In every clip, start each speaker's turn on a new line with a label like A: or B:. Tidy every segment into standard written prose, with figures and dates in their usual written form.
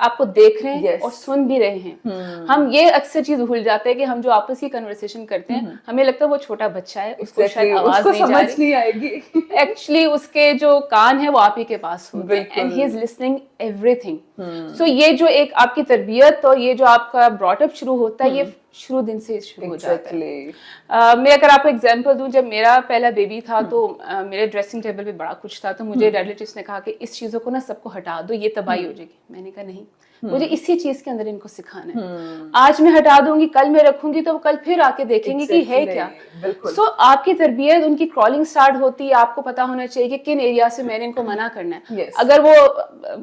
A: آپ کو دیکھ رہے ہیں
B: Yes.
A: اور سن بھی رہے ہیں. ہم یہ اکثر چیز بھول جاتے ہیں کہ ہم جو آپس کی کنورسیشن کرتے ہیں ہمیں لگتا ہے وہ چھوٹا بچہ ہے, اس کو شاید آواز نہیں
B: آئے گی.
A: ایکچولی اس کے جو کان ہے وہ آپ ہی کے پاس ہوتے ہیں and he is listening everything. So یہ جو ایک آپ کی تربیت اور یہ جو آپ کا براٹ اپ شروع ہوتا ہے یہ شروع دن سے شروع ہو جاتا ہے. میں اگر آپ کو ایگزامپل دوں, جب میرا پہلا بیبی تھا تو میرے ڈریسنگ ٹیبل پہ بڑا کچھ تھا, تو مجھے ریلیٹیوس نے کہا کہ اس چیزوں کو نا سب کو ہٹا دو, یہ تباہی ہو جائے گی. میں نے کہا نہیں, مجھے اسی چیز کے اندر ان کو سکھانا ہے. آج میں ہٹا دوں گی, کل میں رکھوں گی, تو وہ کل پھر آ کے دیکھیں گے کہ ہے کیا. سو آپ کی تربیت, ان کی کرالنگ سٹارٹ ہوتی ہے, آپ کو پتا ہونا چاہیے کہ کن ایریا سے میں نے ان کو منع کرنا ہے. اگر وہ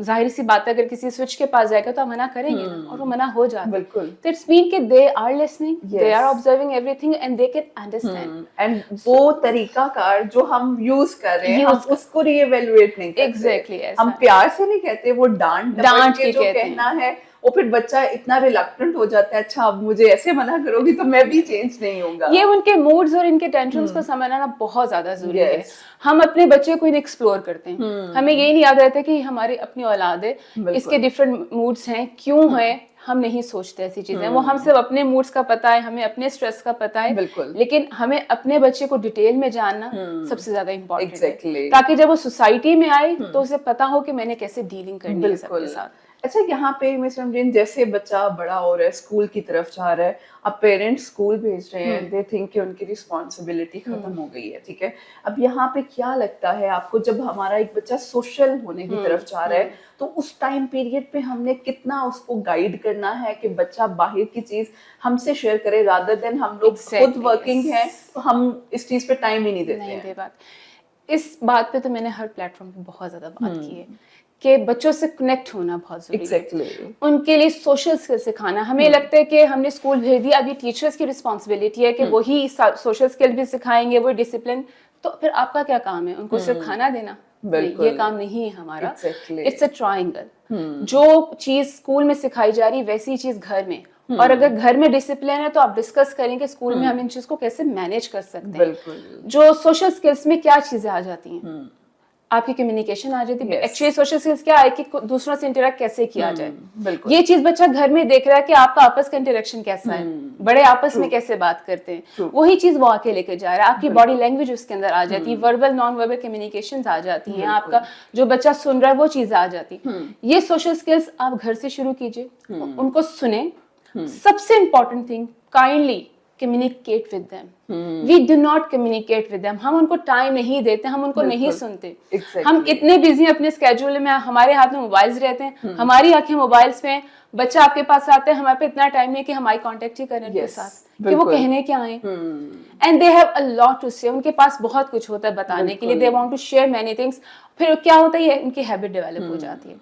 A: ظاہر سی بات ہے اگر کسی سوئچ کے پاس جائے گا تو آپ منع کریں گے نا, اور وہ منع ہو جاتا ہے. تو اٹس مین کہ they are listening, they are observing everything and they can understand.
B: And وہ طریقہ کار جو ہم یوز کر رہے ہیں ہم اس کو ری ایویلویٹ نہیں کرتے.
A: ایگزیکٹلی,
B: ہم پیار سے نہیں کہتے, وہ ڈانٹ کے جو کہنا ہے, وہ پھر بچہ اتنا ریلکٹنٹ ہو جاتا ہے, اچھا اب مجھے ایسے منع کرو گی تو میں بھی چینج نہیں ہوں گا.
A: یہ ان کے موڈز اور ان کے ٹینشنز کو سمجھنا بہت زیادہ ضروری ہے. ہم اپنے بچے کو انہیں ایکسپلور کرتے ہیں, ہمیں یہی نہیں یاد رہتا کہ ہماری اپنی اولاد ہے, اس کے ڈفرینٹ موڈز ہیں, کیوں ہیں, ہم نہیں سوچتے ایسی چیزیں. وہ ہم صرف اپنے موڈز کا پتہ ہے, ہمیں اپنے اسٹریس کا پتہ ہے, لیکن ہمیں اپنے بچے کو ڈیٹیل میں جاننا سب سے زیادہ امپورٹنٹ ہے, تاکہ جب وہ سوسائٹی میں آئے تو اسے پتا ہو کہ میں نے کیسے ڈیلنگ کرنی ہے سب کے ساتھ.
B: اچھا, یہاں پہ مس رمضان جیسے بچہ بڑا ہو رہا ہے, اسکول کی طرف جا رہا ہے, اب پیرنٹس اسکول بھیج رہے ہیں, دے تھنک کہ ان کی رسپانسبلٹی ختم ہو گئی ہے, ٹھیک ہے. اب یہاں پہ کیا لگتا ہے آپ کو, جب ہمارا ایک بچہ سوشل ہونے کی طرف جا رہا ہے تو اس ٹائم پیریڈ پہ ہم نے کتنا اس کو گائیڈ کرنا ہے کہ بچہ باہر کی چیز ہم سے شیئر کرے, رادر دین ہم لوگ خود ورکنگ ہیں تو ہم اس چیز پہ ٹائم ہی نہیں دیتے ہیں.
A: اس بات پہ تو میں نے ہر پلیٹ فارم پہ بہت زیادہ بات کی ہے کہ بچوں سے کنیکٹ ہونا بہت ضروری ہے, ان کے لیے سوشل اسکل سکھانا. ہمیں لگتا ہے کہ ہم نے اسکول بھیج دیا, اب یہ ٹیچرس کی رسپانسبلٹی ہے کہ وہی سوشل اسکل بھی سکھائیں گے, وہ ڈسپلن, تو پھر آپ کا کیا کام ہے, ان کو صرف کھانا دینا؟ یہ کام نہیں ہے ہمارا. اٹس اے ٹرائنگل, جو چیز اسکول میں سکھائی جا رہی ویسی چیز گھر میں, اور اگر گھر میں ڈسپلن ہے تو آپ ڈسکس کریں کہ اسکول میں ہم ان چیز کو کیسے مینیج کر سکتے ہیں. جو سوشل اسکلس میں کیا چیزیں آ جاتی ہیں, آپ کی کمیونیکیشن آ جاتی ہے. ایکچولی سوشل اسکلس کیا ہے کہ دوسروں سے انٹریکٹ کیسے کیا جائے. یہ چیز بچہ گھر میں دیکھ رہا ہے کہ آپ کا آپس کا انٹریکشن کیسا ہے, بڑے آپس میں کیسے بات کرتے ہیں, وہی چیز وہ آ کے لے کے جا رہا ہے. آپ کی باڈی لینگویج اس کے اندر آ جاتی ہے, وربل نان وربل کمیونیکیشنز آ جاتی ہیں, آپ کا جو بچہ سن رہا ہے وہ چیزیں آ جاتی ہیں. یہ سوشل اسکلس آپ گھر سے شروع کیجیے, ان کو سنیں. سب سے important thing, kindly communicate with them. We do not communicate with them. ہم ان کو ٹائم نہیں دیتے, ہم ان کو نہیں سنتے. ہم اتنے بزی ہیں اپنے اسکیڈول میں, ہمارے ہاتھ میں موبائلز رہتے ہیں, ہماری آنکھیں موبائلز پہ ہیں, بچہ آپ کے پاس آتے ہیں, ہمارے پہ اتنا ٹائم نہیں کہ ہم آئی کانٹیکٹ ہی کریں ان کے ساتھ کہ وہ کہنے کیا آئیں. And they have a lot to say, ان کے پاس بہت کچھ ہوتا ہے بتانے کے لیے. They want to share many things. پھر کیا ہوتا ہے, یہ ان کی ہیبٹ ڈیولپ ہو جاتی ہے.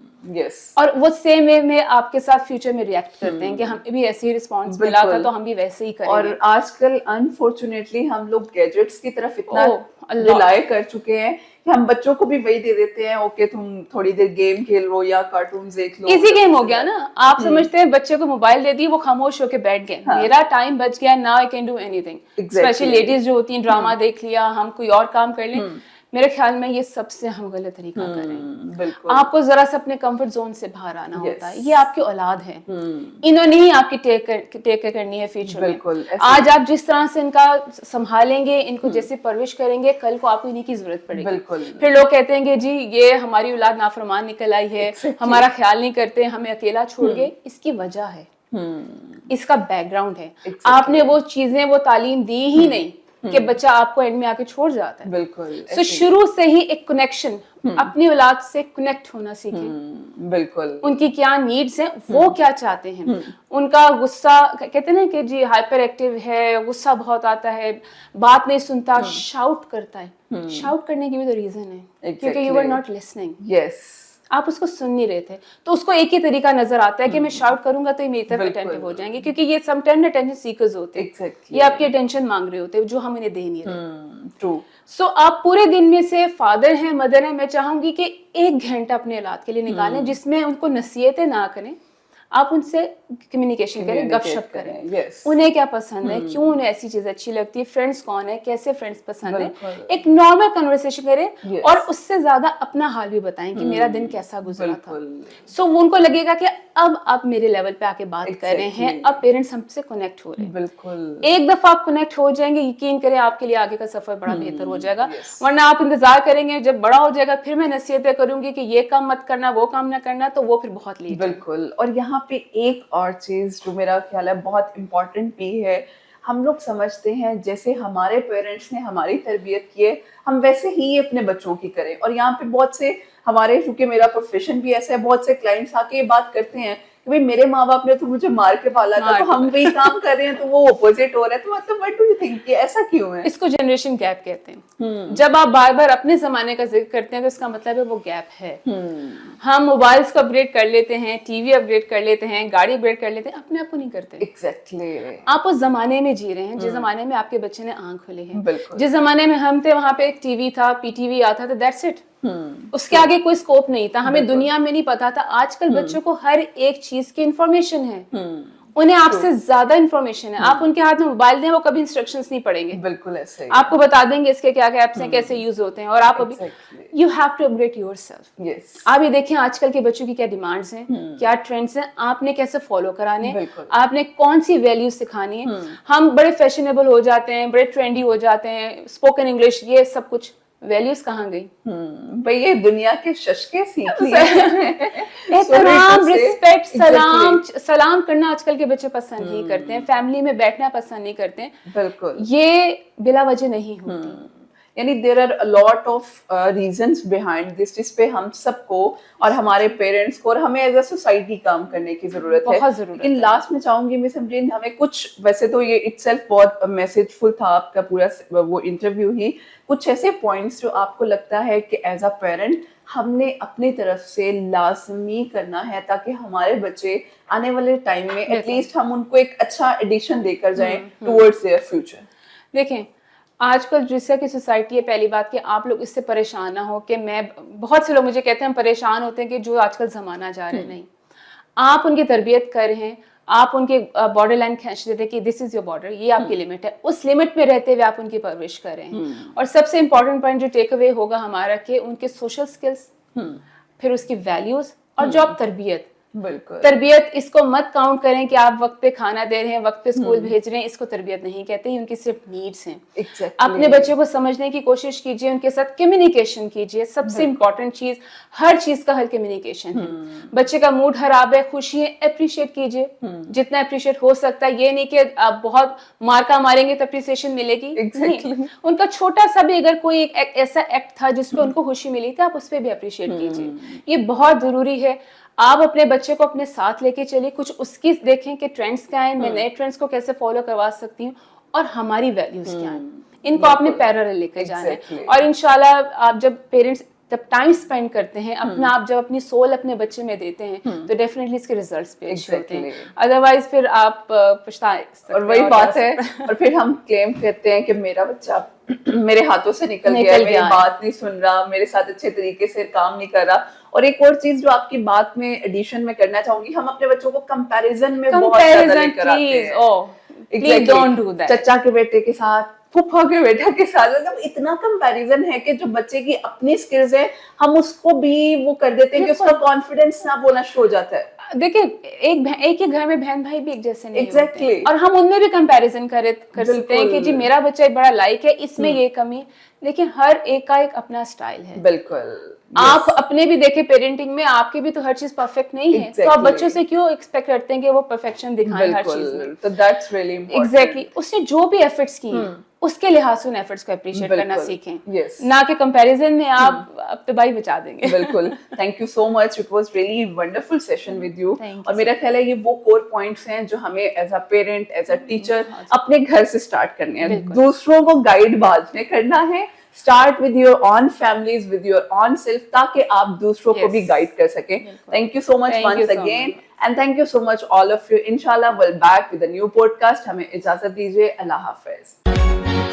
A: اور وہ سیم وے میں آپ کے ساتھ فیوچر میں ریئیکٹ کرتے ہیں کہ ہمیں بھی ایسے ہی رسپانس ملا تھا تو ہم بھی ویسے ہی کریں گے.
B: اور آج کل انفارچونیٹلی ہم لوگ گیجٹس کی طرف اتنا ریلائی کر چکے ہیں کہ ہم بچوں کو بھی وہی دے دیتے ہیں, اوکے تم تھوڑی دیر گیم کھیل لو یا کارٹونز دیکھ لو.
A: ایزی گیم ہو گیا نا, آپ سمجھتے ہیں بچے کو موبائل دے دی, وہ خاموش ہو کے بیٹھ گئے, میرا ٹائم بچ گیا, now I can do anything. Specially ladies جو ہوتی ہیں, ڈرامہ دیکھ لیا, ہم کوئی اور کام کر لیں. میرے خیال میں یہ سب سے ہم غلط طریقہ کر رہے ہیں. آپ کو ذرا سا اپنے کمفرٹ زون سے باہر آنا ہوتا ہے. یہ آپ کی اولاد ہے, انہوں نے ہی آپ کی ٹیک کیئر کرنی ہے فیوچر میں. آج آپ جس طرح سے ان کا سنبھالیں گے, ان کو جیسے پرورش کریں گے, کل کو آپ کو انہیں کی ضرورت پڑے گی. پھر لوگ کہتے ہیں کہ جی یہ ہماری اولاد نافرمان نکل آئی ہے, ہمارا خیال نہیں کرتے, ہمیں اکیلا چھوڑ گئے. اس کی وجہ ہے, اس کا بیک گراؤنڈ ہے. آپ نے وہ چیزیں, وہ تعلیم دی ہی نہیں کہ بچہ آپ کو اینڈ میں آ کے چھوڑ جاتا ہے.
B: بالکل.
A: سو شروع سے ہی ایک کنیکشن, اپنی اولاد سے کنیکٹ ہونا سیکھیں.
B: بالکل.
A: ان کی کیا نیڈس ہیں, وہ کیا چاہتے ہیں. ان کا غصہ, کہتے ہیں نا کہ جی ہائپر ایکٹیو ہے, غصہ بہت آتا ہے, بات نہیں سنتا, شاؤٹ کرتا ہے. شاؤٹ کرنے کی بھی تو ریزن ہے کیونکہ یو آر ناٹ لسننگ.
B: یس,
A: آپ اس کو سن نہیں رہے تھے. تو اس کو ایک ہی طریقہ نظر آتا ہے کہ میں شاؤٹ کروں گا تو یہ میری طرف اٹینٹو ہو جائیں گے, کیونکہ یہ سم ٹائم اٹینشن سیکرز ہوتے ہیں. یہ آپ کی اٹینشن مانگ رہے ہوتے ہیں جو ہم انہیں دے نہیں رہے.
B: ٹرو.
A: سو آپ پورے دن میں سے فادر ہیں, مدر ہیں, میں چاہوں گی کہ 1 گھنٹہ اپنے اولاد کے لیے نکالیں جس میں ان کو نصیحتیں نہ کریں, آپ ان سے کمیونیکیشن کریں, گپ شپ کریں, انہیں کیا پسند ہے, کیوں انہیں ایسی چیز اچھی لگتی ہے, فرینڈس کون ہے, کیسے فرینڈس پسند ہے, ایک نارمل کنورسیشن کریں اور اس سے زیادہ اپنا حال بھی بتائیں کہ میرا دن کیسا گزرا تھا. سو ان کو لگے گا کہ اب آپ میرے لیول پہ آ کے بات کر رہے ہیں, اب پیرنٹس ہم سے کنیکٹ ہو رہے ہیں.
B: بالکل
A: ایک دفعہ آپ کنیکٹ ہو جائیں گے, یقین کریں آپ کے لیے آگے کا سفر بڑا بہتر ہو جائے گا. ورنہ آپ انتظار کریں گے جب بڑا ہو جائے گا پھر میں نصیحتیں کروں گی کہ یہ کام مت کرنا, وہ کام نہ کرنا, تو وہ پھر بہت لیٹ.
B: بالکل. اور یہاں پہ ایک اور چیز جو میرا خیال ہے بہت امپورٹنٹ بھی ہے, ہم لوگ سمجھتے ہیں جیسے ہمارے پیرنٹس نے ہماری تربیت کی ہے ہم ویسے ہی اپنے بچوں کی کریں. اور یہاں پہ بہت سے ہمارے, چونکہ میرا پروفیشن بھی ایسا ہے, بہت سے کلائنٹس آ کے یہ بات کرتے ہیں کہ بھائی میرے ماں باپ نے تو مجھے مار کے پالا تھا, تو ہم وہی کام کر رہے ہیں تو وہ اپوزٹ ہو رہا ہے. تو مطلب what do you think کہ ایسا کیوں ہے؟
A: اس کو جنریشن گیپ کہتے ہیں. جب آپ بار بار اپنے زمانے کا ذکر کرتے ہیں تو اس کا مطلب ہے وہ گیپ ہے. ہم موبائلس کو اپڈیٹ کر لیتے ہیں, ٹی وی اپڈیٹ کر لیتے ہیں, گاڑی اپڈیٹ کر لیتے ہیں, اپنے آپ کو نہیں کرتے.
B: ایگزیکٹلی.
A: آپ اس زمانے میں جی رہے ہیں جس زمانے میں آپ کے بچے نے آنکھ کھولے ہیں. جس زمانے میں ہم تھے وہاں پہ ایک ٹی وی تھا, پی ٹی وی آتا تھا, دیٹس اٹ. اس کے آگے کوئی اسکوپ نہیں تھا, ہمیں دنیا میں نہیں پتا تھا. آج کل بچوں کو ہر ایک چیز کی انفارمیشن ہے, انہیں آپ سے زیادہ انفارمیشن ہے. آپ ان کے ہاتھ میں موبائل دیں, وہ کبھی انسٹرکشنز نہیں پڑھیں گے.
B: بالکل ایسے
A: آپ کو بتا دیں گے اس کے کیا کیا ایپس ہیں, کیسے یوز ہوتے ہیں. اور آپ ابھی you have to upgrade yourself. آپ یہ دیکھیں آج کل کے بچوں کی کیا ڈیمانڈس ہیں, کیا ٹرینڈس ہیں, آپ نے کیسے فالو کرانے ہیں, آپ نے کون سی ویلیوز سکھانی ہے. ہم بڑے فیشنیبل ہو جاتے ہیں, بڑے ٹرینڈی ہو جاتے ہیں, اسپوکن انگلش, یہ سب کچھ. ویلیوز کہاں گئی؟
B: بھئی یہ دنیا کے ششکے سیکھ لیے.
A: احترام, ریسپیکٹ, سلام کرنا آج کل کے بچے پسند نہیں کرتے ہیں, فیملی میں بیٹھنا پسند نہیں کرتے ہیں.
B: بالکل.
A: یہ بلا وجہ نہیں ہوتی.
B: یعنی there are a lot of reasons behind this, جس پہ ہم سب کو اور ہمارے پیرنٹس کو اور ہمیں ایز اے سوسائٹی کام کرنے کی ضرورت ہے.
A: بہت ضرورت ہے.
B: لیکن لاسٹ میں چاہوں گی مس امرین, ہمیں کچھ, ویسے تو یہ اٹ سیلف بہت میسج فل تھا آپ کا پورا وہ انٹرویو ہی, کچھ ایسے پوائنٹس جو آپ کو لگتا ہے کہ ایز اے پیرنٹ ہم نے اپنی طرف سے لازمی کرنا ہے تاکہ ہمارے بچے آنے والے ٹائم میں ایٹ لیسٹ ہم ان کو ایک اچھا ایڈیشن دے کر جائیں ٹورڈز دیئر فیوچر.
A: دیکھیں آج کل جس طرح کی سوسائٹی ہے, پہلی بات کہ آپ لوگ اس سے پریشان نہ ہو کہ میں, بہت سے لوگ مجھے کہتے ہیں ہم پریشان ہوتے ہیں کہ جو آج کل زمانہ جا رہا ہے. نہیں, آپ ان کی تربیت کر رہے ہیں, آپ ان کے بارڈر لائن کھینچ دیتے ہیں کہ دس از یور بارڈر, یہ آپ کی لمٹ ہے. اس لمٹ میں رہتے ہوئے آپ ان کی پرورش کر رہے ہیں. اور سب سے امپورٹنٹ پوائنٹ جو ٹیک اوے ہوگا ہمارا کہ ان کے سوشل سکلز, پھر اس کی ویلیوز, اور جو آپ تربیت,
B: بالکل
A: تربیت اس کو مت کاؤنٹ کریں کہ آپ وقت پہ کھانا دے رہے ہیں, وقت پہ اسکول بھیج رہے ہیں, اس کو تربیت نہیں کہتے. ان کی صرف نیڈس ہیں. اپنے بچے کو سمجھنے کی کوشش کیجیے, ان کے ساتھ کمیونیکیشن کیجیے. سب سے امپورٹنٹ چیز, ہر چیز کا حل کمیونیکیشن ہے. بچے کا موڈ خراب ہے, خوشی ہے, اپریشیٹ کیجیے جتنا اپریشیٹ ہو سکتا ہے. یہ نہیں کہ آپ بہت مارکا ماریں گے تو اپریسیشن ملے گی, نہیں. ان کا چھوٹا سا بھی اگر کوئی ایسا ایکٹ تھا جس پہ ان کو خوشی ملی تھی, آپ اس پہ بھی اپریشیٹ کیجیے. یہ بہت ضروری ہے. آپ اپنے بچے کو اپنے ساتھ لے کے چلیے, کچھ اس کی دیکھیں کہ ٹرینڈس کیا ہیں, میں نئے ٹرینڈس کو کیسے فالو کروا سکتی ہوں, اور ہماری ویلیوز کیا ہیں, ان کو آپ نے پیرالل لے کے جانا ہے. اور انشاءاللہ آپ جب پیرنٹس جب ٹائم اسپینڈ کرتے ہیں اپنا, آپ جب اپنی سول اپنے بچے میں دیتے ہیں تو ڈیفینیٹلی اس کے ریزلٹس پیش ہوتے ہیں. ادروائز پھر آپ پچھتائیں.
B: اور وہی بات ہے, اور پھر ہم کلیم کرتے ہیں کہ میرا بچہ میرے ہاتھوں سے نکل گیا, میری بات نہیں سن رہا, میرے ساتھ اچھے طریقے سے کام نہیں کر رہا. اور ایک اور چیز جو آپ کی بات میں ایڈیشن میں کرنا چاہوں گی, ہم اپنے بچوں کو کمپیریزن میں بہت زیادہ لے کر آتے ہیں. چچا کے بیٹے کے ساتھ, پھپھا کے بیٹا کے ساتھ, مطلب اتنا کمپیریزن ہے کہ جو بچے کی اپنی سکلز ہیں ہم اس کو بھی وہ کر دیتے ہیں کہ اس کا کانفیڈینس نہ ہونا شروع ہو جاتا ہے.
A: دیکھیں ایک ہی گھر میں بہن بھائی بھی ایک جیسے نہیں ہوتے, اور ہم ان میں بھی کمپیریزن کر سکتے ہیں کہ جی میرا بچہ ایک بڑا لائک ہے, اس میں یہ کمی. لیکن ہر ایک کا ایک اپنا سٹائل ہے.
B: بالکل.
A: آپ اپنے بھی دیکھیں پیرنٹنگ میں آپ کی بھی تو ہر چیز پرفیکٹ نہیں ہے, تو آپ بچوں سے کیوں ایکسپیکٹ کرتے ہیں کہ وہ پرفیکشن دکھائیں ہر چیز میں.
B: تو دیٹس ریئلی امپورٹنٹ.
A: ایگزیکٹلی. اس نے جو بھی ایفرٹس کی ہیں اس کے لحاظ سے ان ایفرٹس کو اپریشیٹ کرنا سیکھیں, نہ کہ کمپیریزن میں آپ اب تباہی بچا دیں گے.
B: بالکل. Thank you so much, it was really wonderful session with you. اور میرا خیال ہے یہ وہ کور پوائنٹس ہیں جو ہمیں as a parent, as a teacher اپنے گھر سے اسٹارٹ کرنے ہیں. دوسروں کو گائیڈ بعد میں کرنا ہے. Start with your own families, with your own self, تاکہ آپ دوسروں کو بھی گائیڈ کر سکیں. Thank you so much once again, and thank you so much all of you. Inshallah we'll back with a new podcast. ہمیں اجازت دیجیے. اللہ حافظ.